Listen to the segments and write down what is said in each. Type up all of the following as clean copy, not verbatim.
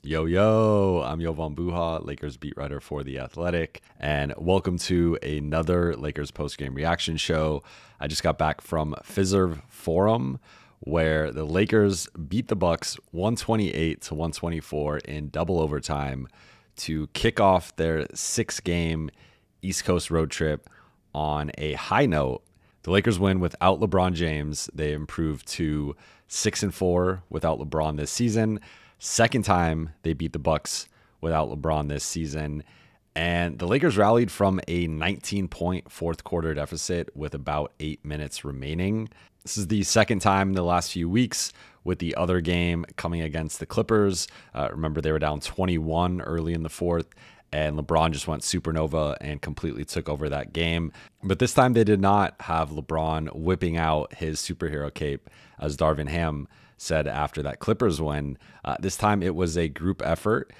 Yo, I'm Yovan Buha, Lakers beat writer for The Athletic, and welcome to another Lakers post-game reaction show. I just got back from Fiserv Forum, where the Lakers beat the Bucks 128 to 124 in double overtime to kick off their 6-game East Coast road trip on a high note. The Lakers win without LeBron James. They improved to 6-4 without LeBron this season. Second time they beat the Bucks without LeBron this season. And the Lakers rallied from a 19-point fourth quarter deficit with about 8 minutes remaining. This is the second time in the last few weeks, with the other game coming against the Clippers. Remember, they were down 21 early in the fourth, and LeBron just went supernova and completely took over that game. But this time they did not have LeBron whipping out his superhero cape, as Darvin Ham said after that Clippers win. This time it was a group effort,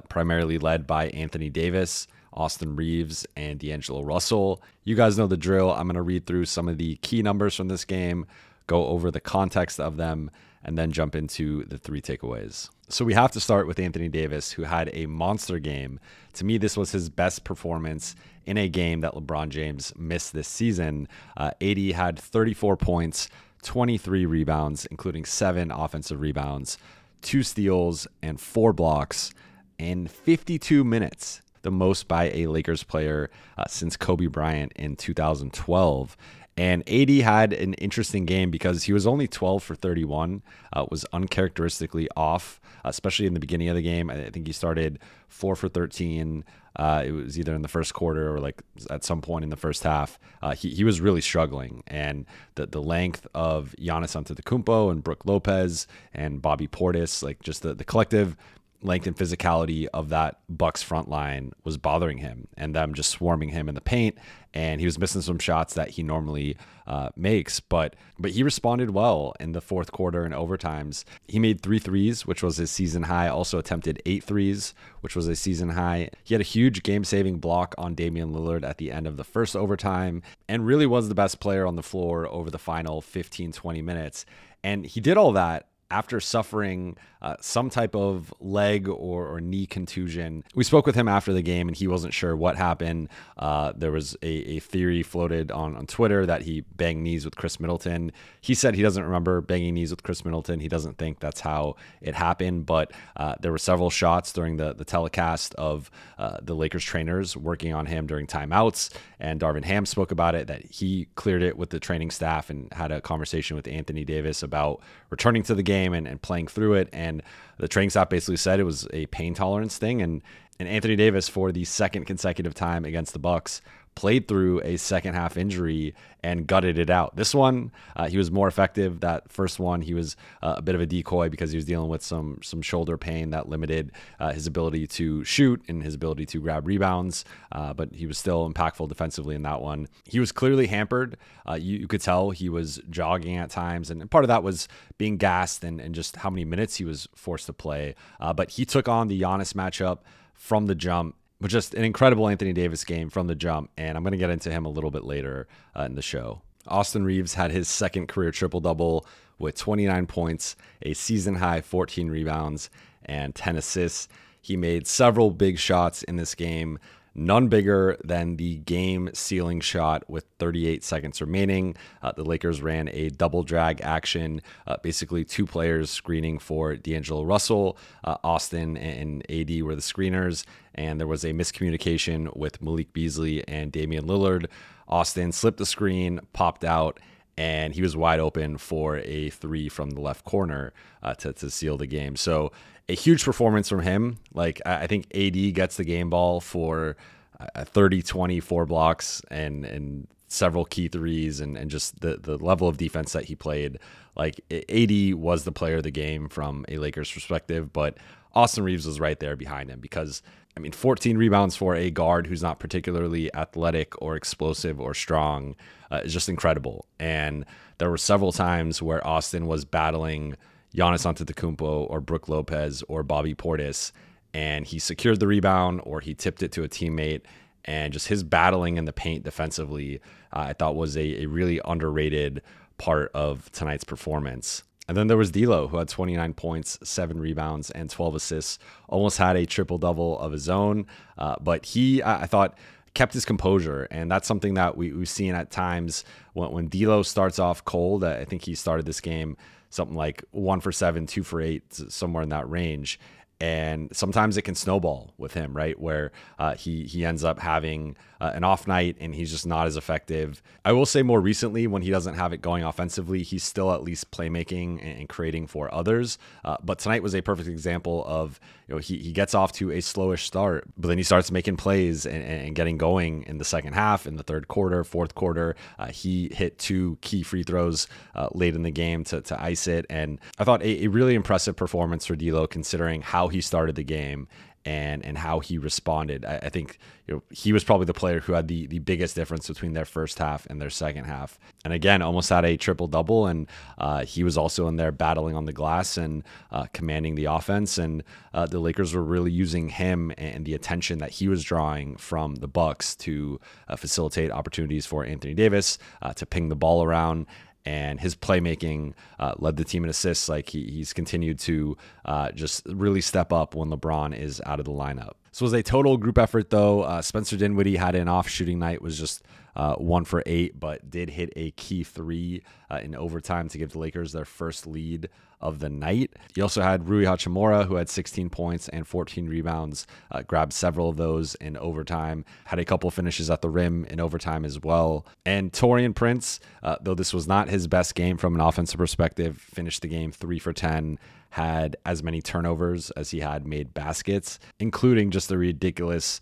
primarily led by Anthony Davis, Austin Reaves, and D'Angelo Russell. You guys know the drill. I'm going to read through some of the key numbers from this game, go over the context of them, and then jump into the 3 takeaways. So we have to start with Anthony Davis, who had a monster game. To me, this was his best performance in a game that LeBron James missed this season. AD had 34 points, 23 rebounds, including 7 offensive rebounds, 2 steals, and 4 blocks in 52 minutes, the most by a Lakers player since Kobe Bryant in 2012. And AD had an interesting game because he was only 12 for 31, was uncharacteristically off, especially in the beginning of the game. I think he started 4 for 13. It was either in the first quarter or like at some point in the first half. He was really struggling, and the length of Giannis Antetokounmpo and Brook Lopez and Bobby Portis, like just the collective length and physicality of that Bucks front line was bothering him, and them just swarming him in the paint. And he was missing some shots that he normally makes, but he responded well in the fourth quarter and overtimes. He made 3 threes, which was his season high. Also attempted 8 threes, which was a season high. He had a huge game-saving block on Damian Lillard at the end of the first overtime, and really was the best player on the floor over the final 15-20 minutes. And he did all that after suffering some type of leg or knee contusion. We spoke with him after the game, and he wasn't sure what happened. There was a theory floated on Twitter that he banged knees with Chris Middleton. He said he doesn't remember banging knees with Chris Middleton. He doesn't think that's how it happened, but there were several shots during the telecast of the Lakers trainers working on him during timeouts, and Darvin Ham spoke about it, that he cleared it with the training staff and had a conversation with Anthony Davis about returning to the game and playing through it. And the training staff basically said it was a pain tolerance thing. And Anthony Davis, for the second consecutive time against the Bucks, played through a second half injury and gutted it out. This one, he was more effective. That first one, he was a bit of a decoy because he was dealing with some shoulder pain that limited his ability to shoot and his ability to grab rebounds. But he was still impactful defensively in that one. He was clearly hampered. You could tell he was jogging at times, and part of that was being gassed and just how many minutes he was forced to play. But he took on the Giannis matchup from the jump. But just an incredible Anthony Davis game from the jump, and I'm going to get into him a little bit later in the show. Austin Reaves had his second career triple-double with 29 points, a season-high 14 rebounds, and 10 assists. He made several big shots in this game, none bigger than the game-sealing shot with 38 seconds remaining. The Lakers ran a double drag action, basically 2 players screening for D'Angelo Russell. Austin and AD were the screeners, and there was a miscommunication with Malik Beasley and Damian Lillard. Austin slipped the screen, popped out, and he was wide open for a 3 from the left corner to seal the game. So a huge performance from him. Like, I think AD gets the game ball for 30, 20, 4 blocks and several key threes and just the level of defense that he played. Like, AD was the player of the game from a Lakers perspective, but Austin Reaves was right there behind him because, 14 rebounds for a guard who's not particularly athletic or explosive or strong is just incredible. And there were several times where Austin was battling Giannis Antetokounmpo or Brook Lopez or Bobby Portis, and he secured the rebound or he tipped it to a teammate. And just his battling in the paint defensively, I thought was a really underrated part of tonight's performance. And then there was D'Lo, who had 29 points, 7 rebounds, and 12 assists. Almost had a triple-double of his own. But he, I thought, kept his composure. And that's something that we've seen at times when D'Lo starts off cold. I think he started this game something like 1 for 7, 2 for 8, somewhere in that range. And sometimes it can snowball with him, right? Where he ends up having an off night and he's just not as effective. I will say more recently, when he doesn't have it going offensively, he's still at least playmaking and creating for others. But tonight was a perfect example of, he gets off to a slowish start, but then he starts making plays and getting going in the second half, in the third quarter, fourth quarter. He hit 2 key free throws late in the game to ice it. And I thought a really impressive performance for D'Lo, considering how he started the game and how he responded. I think he was probably the player who had the biggest difference between their first half and their second half. And again, almost had a triple-double, and he was also in there battling on the glass and commanding the offense. And the Lakers were really using him and the attention that he was drawing from the Bucks to facilitate opportunities for Anthony Davis, to ping the ball around. And his playmaking led the team in assists. Like he's continued to just really step up when LeBron is out of the lineup. So it was a total group effort, though. Spencer Dinwiddie had an off shooting night, was just 1 for 8, but did hit a key 3 in overtime to give the Lakers their first lead of the night. He also had Rui Hachimura, who had 16 points and 14 rebounds, grabbed several of those in overtime, had a couple finishes at the rim in overtime as well. And Taurean Prince, though this was not his best game from an offensive perspective, finished the game 3 for 10, had as many turnovers as he had made baskets, including just the ridiculous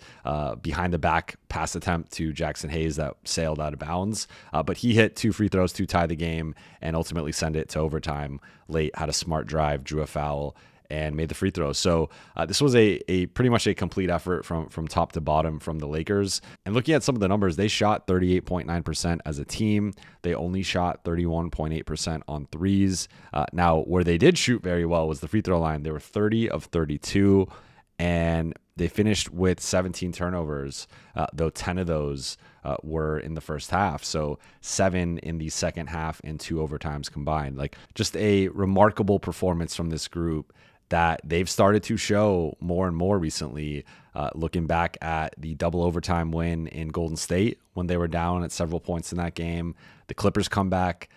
behind the back pass attempt to Jackson Hayes that sailed out of bounds. But he hit 2 free throws to tie the game and ultimately send it to overtime late, had a smart drive, drew a foul, and made the free throws. So this was a pretty much a complete effort from top to bottom from the Lakers. And looking at some of the numbers, they shot 38.9% as a team. They only shot 31.8% on threes. Now, where they did shoot very well was the free throw line. They were 30 of 32, and they finished with 17 turnovers, though 10 of those were in the first half. So 7 in the second half and 2 overtimes combined. Like, just a remarkable performance from this group that they've started to show more and more recently, looking back at the double overtime win in Golden State when they were down at several points in that game, the Clippers comeback,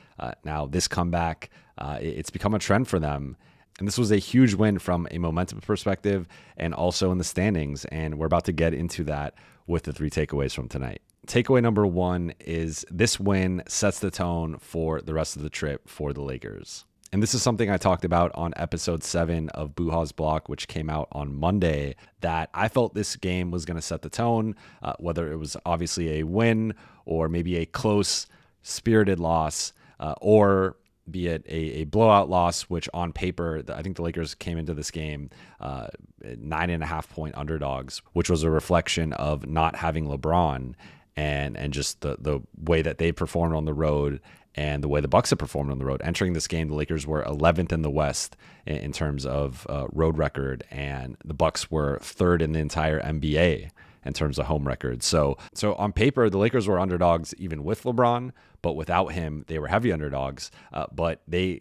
now this comeback, it's become a trend for them. And this was a huge win from a momentum perspective and also in the standings. And we're about to get into that with the 3 takeaways from tonight. Takeaway number 1 is this win sets the tone for the rest of the trip for the Lakers. And this is something I talked about on episode 7 of Buha's Block, which came out on Monday, that I felt this game was going to set the tone, whether it was obviously a win or maybe a close, spirited loss, or be it a blowout loss, which on paper, I think the Lakers came into this game 9.5-point underdogs, which was a reflection of not having LeBron and just the way that they performed on the road and the way the Bucks have performed on the road. Entering this game, the Lakers were 11th in the West in terms of road record, and the Bucks were 3rd in the entire NBA in terms of home record. So on paper, the Lakers were underdogs even with LeBron, but without him, they were heavy underdogs. But there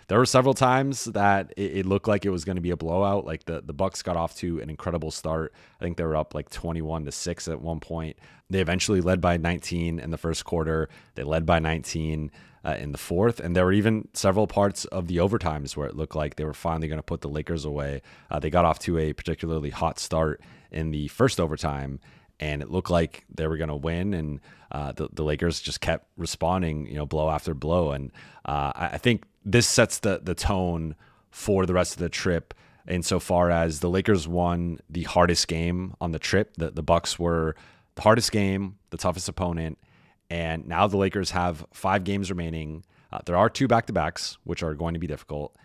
were several times that it looked like it was going to be a blowout. Like the Bucks got off to an incredible start. I think they were up like 21-6 at one point. They eventually led by 19 in the first quarter. They led by 19 in the fourth. And there were even several parts of the overtimes where it looked like they were finally going to put the Lakers away. They got off to a particularly hot start in the first overtime, and it looked like they were going to win. And the Lakers just kept responding, blow after blow. And I think this sets the tone for the rest of the trip, insofar as the Lakers won the hardest game on the trip. The Bucks were the hardest game, the toughest opponent, and now the Lakers have 5 games remaining. There are 2 back-to-backs, which are going to be difficult,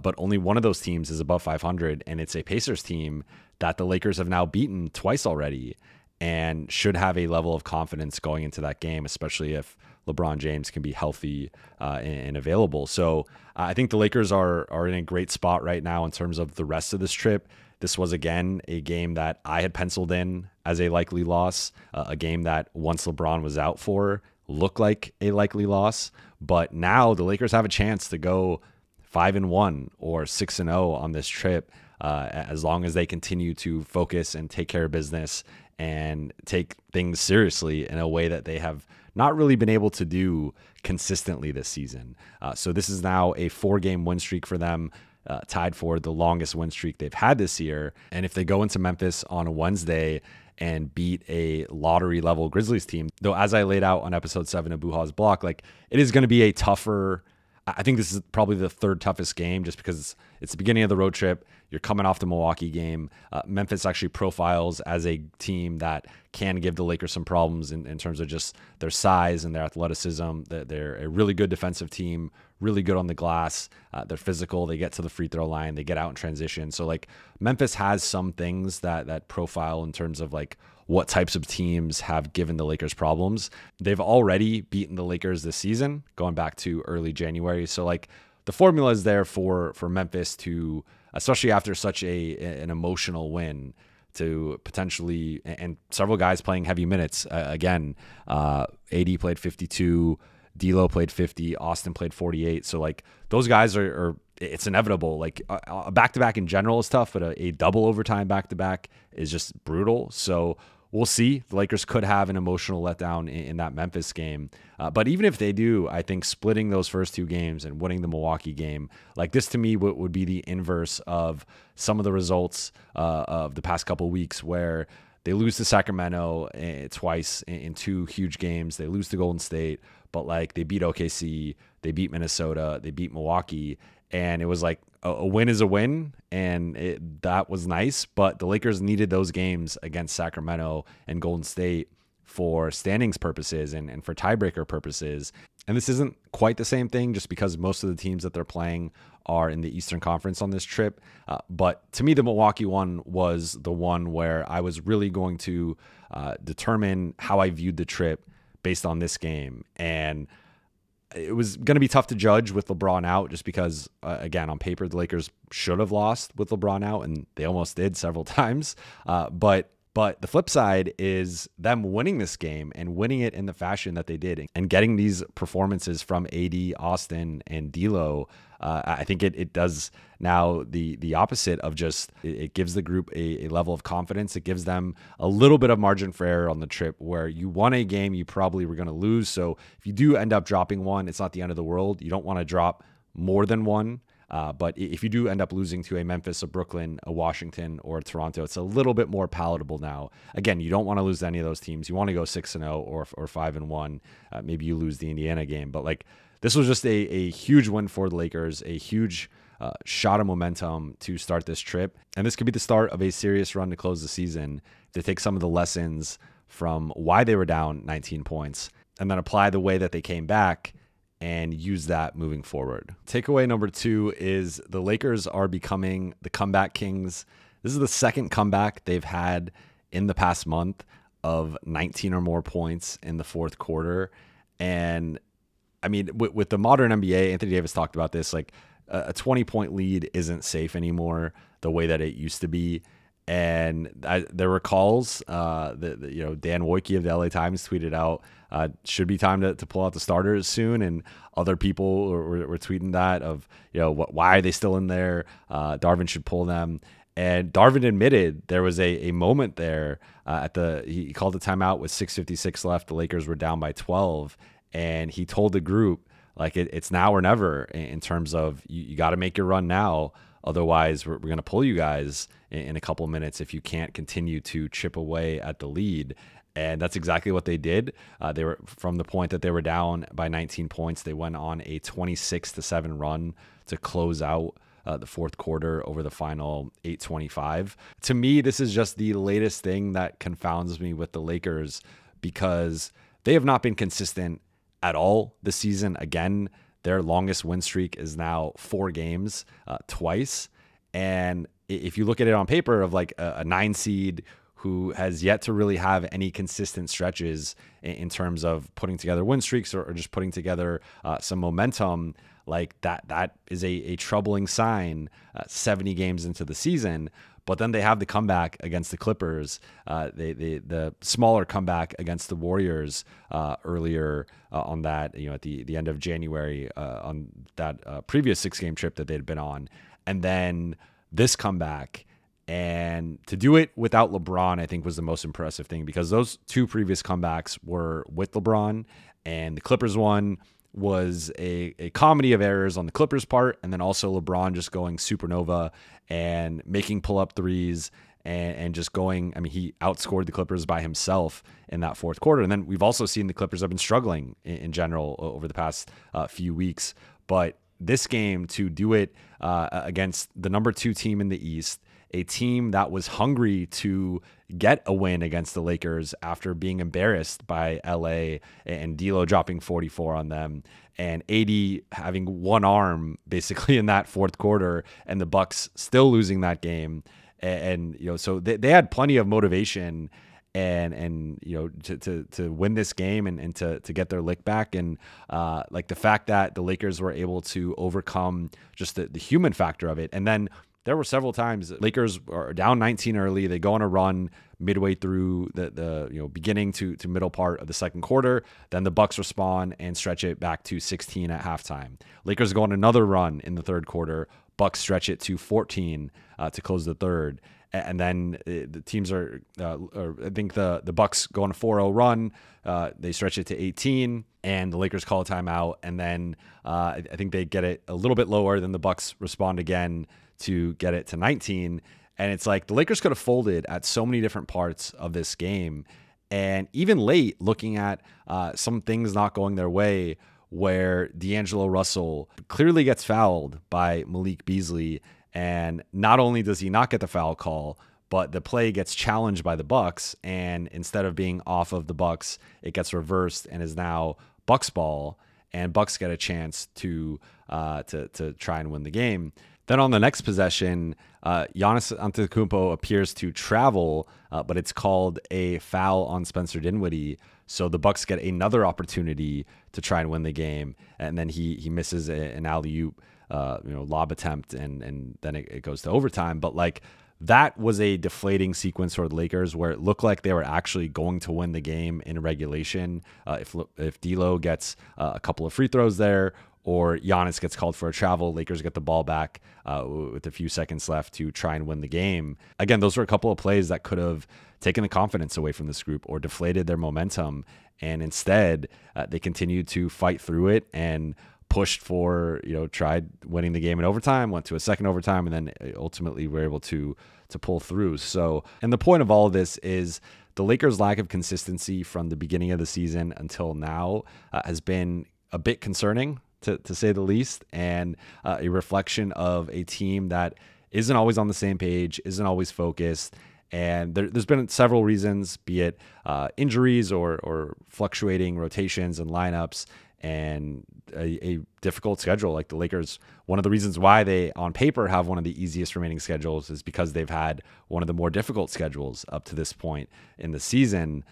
but only one of those teams is above 500, and it's a Pacers team that the Lakers have now beaten twice already and should have a level of confidence going into that game, especially if LeBron James can be healthy and available. So I think the Lakers are in a great spot right now in terms of the rest of this trip. This was, again, a game that I had penciled in as a likely loss, a game that once LeBron was out for looked like a likely loss. But now the Lakers have a chance to go 5-1 or 6-0 on this trip, as long as they continue to focus and take care of business and take things seriously in a way that they have not really been able to do consistently this season. So this is now a 4-game win streak for them, tied for the longest win streak they've had this year. And if they go into Memphis on a Wednesday and beat a lottery level Grizzlies team, though, as I laid out on episode 7 of Buha's block, like, it is going to be a tougher, I think this is probably the third toughest game, just because it's the beginning of the road trip. You're coming off the Milwaukee game. Memphis actually profiles as a team that can give the Lakers some problems in terms of just their size and their athleticism. They're a really good defensive team, really good on the glass. They're physical. They get to the free throw line. They get out in transition. So, like, Memphis has some things that profile in terms of, like, what types of teams have given the Lakers problems. They've already beaten the Lakers this season, going back to early January. So, like, the formula is there for Memphis to, especially after such an emotional win, to potentially, and several guys playing heavy minutes. Again, AD played 52, D'Lo played 50, Austin played 48. So, like, those guys are it's inevitable. Like, a back-to-back in general is tough, but a double overtime back-to-back is just brutal. So we'll see. The Lakers could have an emotional letdown in that Memphis game. But even if they do, I think splitting those first 2 games and winning the Milwaukee game, like, this to me would be the inverse of some of the results of the past couple of weeks, where they lose to Sacramento twice in 2 huge games. They lose to Golden State, but, like, they beat OKC, they beat Minnesota, they beat Milwaukee. And it was like a win is a win, and that was nice. But the Lakers needed those games against Sacramento and Golden State for standings purposes and for tiebreaker purposes. And this isn't quite the same thing, just because most of the teams that they're playing are in the Eastern Conference on this trip. But to me, the Milwaukee one was the one where I was really going to determine how I viewed the trip based on this game. And it was going to be tough to judge with LeBron out, just because, again, on paper, the Lakers should have lost with LeBron out, and they almost did several times. But the flip side is them winning this game and winning it in the fashion that they did, and getting these performances from AD, Austin, and D'Lo. I think it does now the opposite of just, it gives the group a level of confidence. It gives them a little bit of margin for error on the trip, where you won a game you probably were going to lose. So if you do end up dropping one, it's not the end of the world. You don't want to drop more than one. But if you do end up losing to a Memphis, a Brooklyn, a Washington, or a Toronto, it's a little bit more palatable now. Again, you don't want to lose to any of those teams. You want to go 6-0 or 5-1. Maybe you lose the Indiana game. But, like, this was just a huge win for the Lakers, a huge shot of momentum to start this trip. And this could be the start of a serious run to close the season, to take some of the lessons from why they were down 19 points and then apply the way that they came back and use that moving forward. Takeaway number 2 is the Lakers are becoming the comeback kings. This is the second comeback they've had in the past month of 19 or more points in the fourth quarter. And I mean, with the modern NBA, Anthony Davis talked about this, like, a 20-point lead isn't safe anymore the way that it used to be. And there were calls that Dan Wojcicki of the LA Times tweeted out, should be time to pull out the starters soon. And other people were tweeting that of, why are they still in there? Darvin should pull them. And Darvin admitted there was a moment there he called the timeout with 6:56 left. The Lakers were down by 12. And he told the group, like, it's now or never, in terms of you got to make your run now. Otherwise, we're going to pull you guys in a couple of minutes if you can't continue to chip away at the lead. And that's exactly what they did. They were, from the point that they were down by 19 points, they went on a 26-7 run to close out the fourth quarter over the final 8:25. To me, this is just the latest thing that confounds me with the Lakers, because they have not been consistent at all this season. Again, their longest win streak is now 4 games, twice. And if you look at it on paper of, like, a 9 seed who has yet to really have any consistent stretches in terms of putting together win streaks or just putting together some momentum, like that is a troubling sign 70 games into the season. But then they have the comeback against the Clippers, the smaller comeback against the Warriors earlier on that, at the end of January on that previous 6-game trip that they'd been on. And then this comeback. And to do it without LeBron, I think was the most impressive thing, because those 2 previous comebacks were with LeBron, and the Clippers one was a comedy of errors on the Clippers' part, and then also LeBron just going supernova and making pull-up threes and just going. I mean, he outscored the Clippers by himself in that fourth quarter. And then we've also seen the Clippers have been struggling in general over the past few weeks. But this game, to do it against the number 2 team in the East, a team that was hungry to get a win against the Lakers after being embarrassed by LA and D'Lo dropping 44 on them, and AD having one arm basically in that fourth quarter, and the Bucks still losing that game. And so they had plenty of motivation and to win this game and to get their lick back. And like the fact that the Lakers were able to overcome just the human factor of it. And then there were several times Lakers are down 19 early. They go on a run midway through the beginning to middle part of the second quarter. Then the Bucks respond and stretch it back to 16 at halftime. Lakers go on another run in the third quarter. Bucks stretch it to 14 to close the third. And then the teams I think the Bucks go on a 4-0 run. They stretch it to 18, and the Lakers call a timeout. And then I think they get it a little bit lower. Then the Bucks respond again to get it to 19. And it's like the Lakers could have folded at so many different parts of this game. And even late, looking at some things not going their way, where D'Angelo Russell clearly gets fouled by Malik Beasley. And not only does he not get the foul call, but the play gets challenged by the Bucks. And instead of being off of the Bucks, it gets reversed and is now Bucks ball. And Bucks get a chance to try and win the game. Then on the next possession, Giannis Antetokounmpo appears to travel, but it's called a foul on Spencer Dinwiddie. So the Bucks get another opportunity to try and win the game, and then he misses an alley-oop, lob attempt, and then it goes to overtime. But like that was a deflating sequence for the Lakers, where it looked like they were actually going to win the game in regulation. If D'Lo gets a couple of free throws there, or Giannis gets called for a travel, Lakers get the ball back with a few seconds left to try and win the game. Again, those were a couple of plays that could have taken the confidence away from this group or deflated their momentum. And instead, they continued to fight through it and pushed for, tried winning the game in overtime, went to a second overtime, and then ultimately were able to pull through. So, and the point of all of this is the Lakers' lack of consistency from the beginning of the season until now has been a bit concerning, to say the least, and a reflection of a team that isn't always on the same page, isn't always focused. And there's been several reasons, be it injuries or fluctuating rotations and lineups, and a difficult schedule. Like the Lakers, one of the reasons why they on paper have one of the easiest remaining schedules is because they've had one of the more difficult schedules up to this point in the season,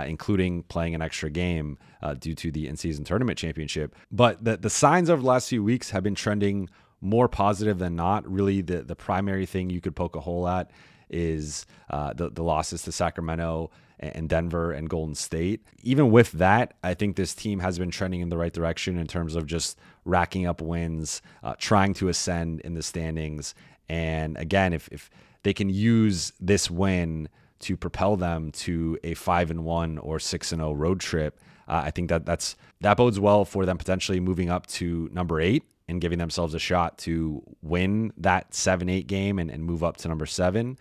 including playing an extra game due to the in-season tournament championship. But the signs over the last few weeks have been trending more positive than not. Really, the primary thing you could poke a hole at is the losses to Sacramento and Denver and Golden State. Even with that, I think this team has been trending in the right direction in terms of just racking up wins, trying to ascend in the standings. And again, if they can use this win to propel them to a 5-1 or 6-0 road trip, I think that bodes well for them potentially moving up to number 8 and giving themselves a shot to win that 7-8 game and move up to number 7,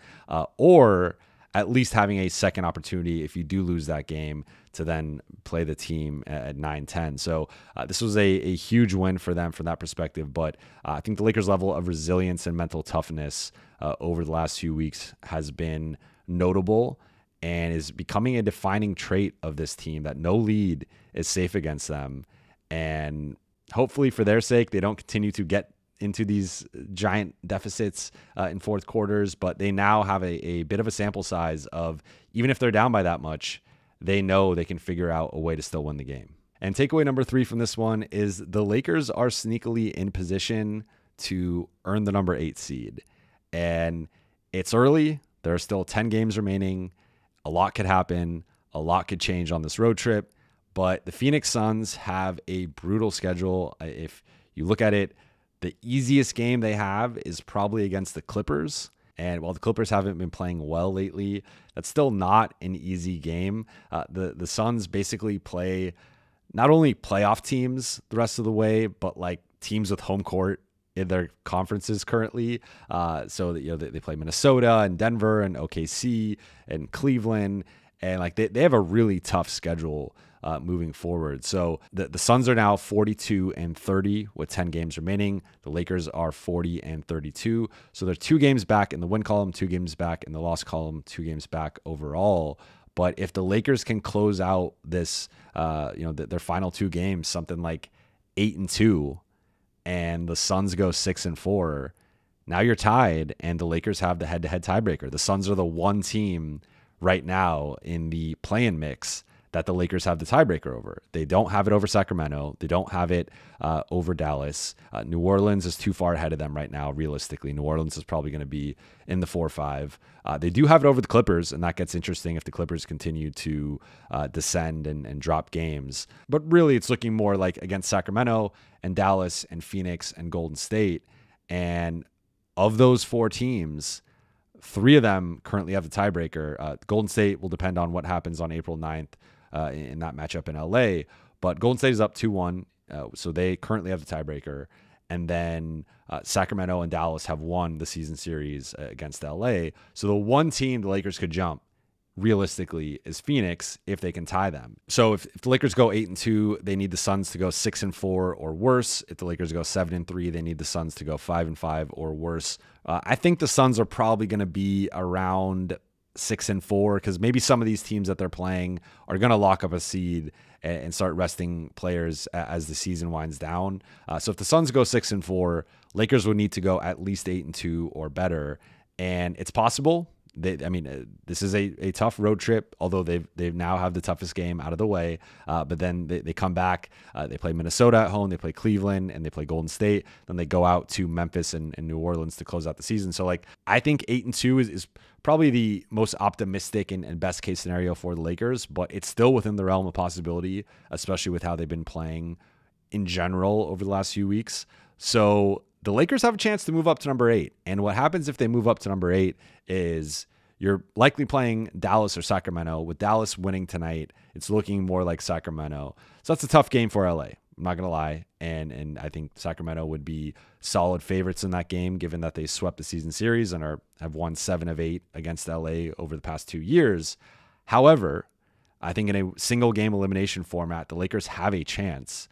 or at least having a second opportunity if you do lose that game to then play the team at 9-10. So this was a huge win for them from that perspective. But I think the Lakers' level of resilience and mental toughness over the last few weeks has been notable and is becoming a defining trait of this team, that no lead is safe against them. And hopefully for their sake, they don't continue to get into these giant deficits in fourth quarters, but they now have a bit of a sample size of, even if they're down by that much, they know they can figure out a way to still win the game. And takeaway number 3 from this one is the Lakers are sneakily in position to earn the number 8 seed. And It's early. There are still 10 games remaining. A lot could happen. A lot could change on this road trip. But the Phoenix Suns have a brutal schedule. If you look at it, the easiest game they have is probably against the Clippers. And while the Clippers haven't been playing well lately, that's still not an easy game. The Suns basically play not only playoff teams the rest of the way, but like teams with home court in their conferences currently. So that, they play Minnesota and Denver and OKC and Cleveland. And like they have a really tough schedule moving forward. So the Suns are now 42-30 with 10 games remaining. The Lakers are 40-32. So they're 2 games back in the win column, 2 games back in the loss column, 2 games back overall. But if the Lakers can close out this, their final 2 games, something like 8-2, and the Suns go 6-4, now you're tied, and the Lakers have the head-to-head tiebreaker. The Suns are the one team right now in the play-in mix that the Lakers have the tiebreaker over. They don't have it over Sacramento. They don't have it over Dallas. New Orleans is too far ahead of them right now, realistically. New Orleans is probably going to be in the 4-5. They do have it over the Clippers, and that gets interesting if the Clippers continue to descend and drop games. But really, it's looking more like against Sacramento and Dallas and Phoenix and Golden State. And of those 4 teams, 3 of them currently have the tiebreaker. Golden State will depend on what happens on April 9th in that matchup in LA. But Golden State is up 2-1, so they currently have the tiebreaker. And then Sacramento and Dallas have won the season series against LA. So the one team the Lakers could jump realistically is Phoenix if they can tie them. So if the Lakers go 8-2, they need the Suns to go 6-4 or worse. If the Lakers go 7-3, they need the Suns to go 5-5 or worse. I think the Suns are probably going to be around 6-4 because maybe some of these teams that they're playing are going to lock up a seed and start resting players as the season winds down. So if the Suns go 6-4, Lakers would need to go at least 8-2 or better. And it's possible. This is a tough road trip, although they now have the toughest game out of the way. But then they come back. They play Minnesota at home. They play Cleveland and they play Golden State. Then they go out to Memphis and New Orleans to close out the season. So I think 8-2 is probably the most optimistic and best case scenario for the Lakers, but it's still within the realm of possibility, especially with how they've been playing in general over the last few weeks. So the Lakers have a chance to move up to number 8. And what happens if they move up to number 8 is you're likely playing Dallas or Sacramento. With Dallas winning tonight, it's looking more like Sacramento. So that's a tough game for LA. I'm not going to lie. And I think Sacramento would be solid favorites in that game, given that they swept the season series and have won 7 of 8 against LA over the past 2 years. However, I think in a single game elimination format, the Lakers have a chance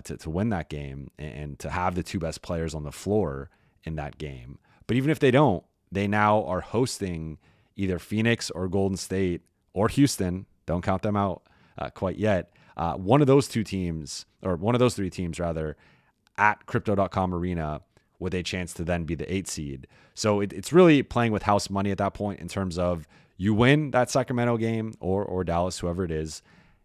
to win that game and to have the 2 best players on the floor in that game. But even if they don't, they now are hosting either Phoenix or Golden State or Houston. Don't count them out quite yet. One of those 2 teams, or one of those 3 teams rather, at Crypto.com Arena with a chance to then be the 8 seed. So it's really playing with house money at that point in terms of you win that Sacramento game or Dallas, whoever it is,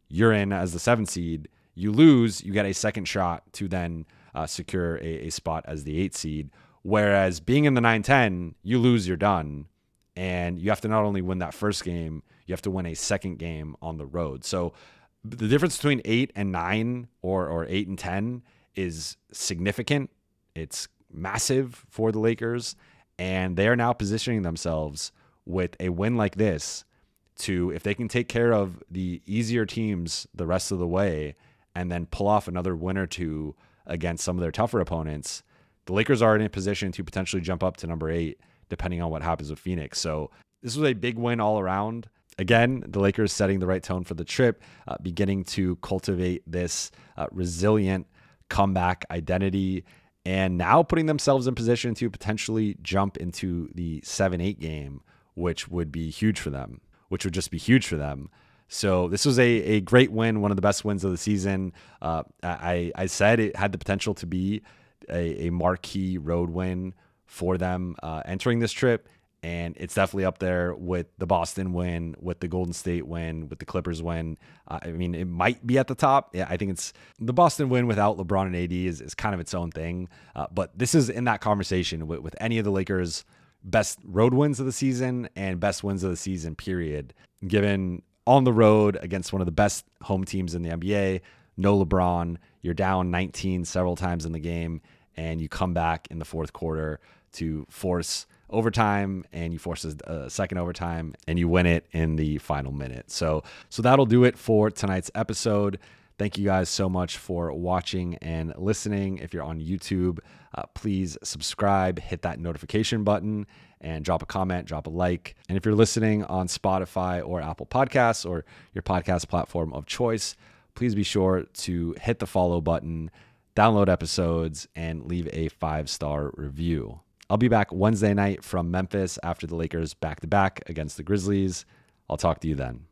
you're in as the 7 seed. You lose, you get a second shot to then secure a spot as the 8 seed. Whereas being in the 9-10, you lose, you're done. And you have to not only win that first game, you have to win a second game on the road. So the difference between 8 and 9 or 8 and 10 is significant. It's massive for the Lakers. And they are now positioning themselves with a win like this to, if they can take care of the easier teams the rest of the way and then pull off another win or 2 against some of their tougher opponents, the Lakers are in a position to potentially jump up to number 8, depending on what happens with Phoenix. So this was a big win all around. Again, the Lakers setting the right tone for the trip, beginning to cultivate this resilient comeback identity, and now putting themselves in position to potentially jump into the 7-8 game, which would be huge for them, which would just be huge for them. So this was a great win, one of the best wins of the season. I said it had the potential to be a marquee road win for them entering this trip, and it's definitely up there with the Boston win, with the Golden State win, with the Clippers win. It might be at the top. Yeah, I think it's the Boston win without LeBron and AD is kind of its own thing, but this is in that conversation with any of the Lakers best road wins of the season and best wins of the season, period. Given on the road against one of the best home teams in the NBA, no LeBron, you're down 19 several times in the game, and you come back in the fourth quarter to force overtime, and you force a second overtime, and you win it in the final minute. So that'll do it for tonight's episode. Thank you guys so much for watching and listening. If you're on YouTube, please subscribe, hit that notification button, and drop a comment, drop a like. And if you're listening on Spotify or Apple Podcasts or your podcast platform of choice, please be sure to hit the follow button, download episodes, and leave a 5-star review. I'll be back Wednesday night from Memphis after the Lakers back-to-back against the Grizzlies. I'll talk to you then.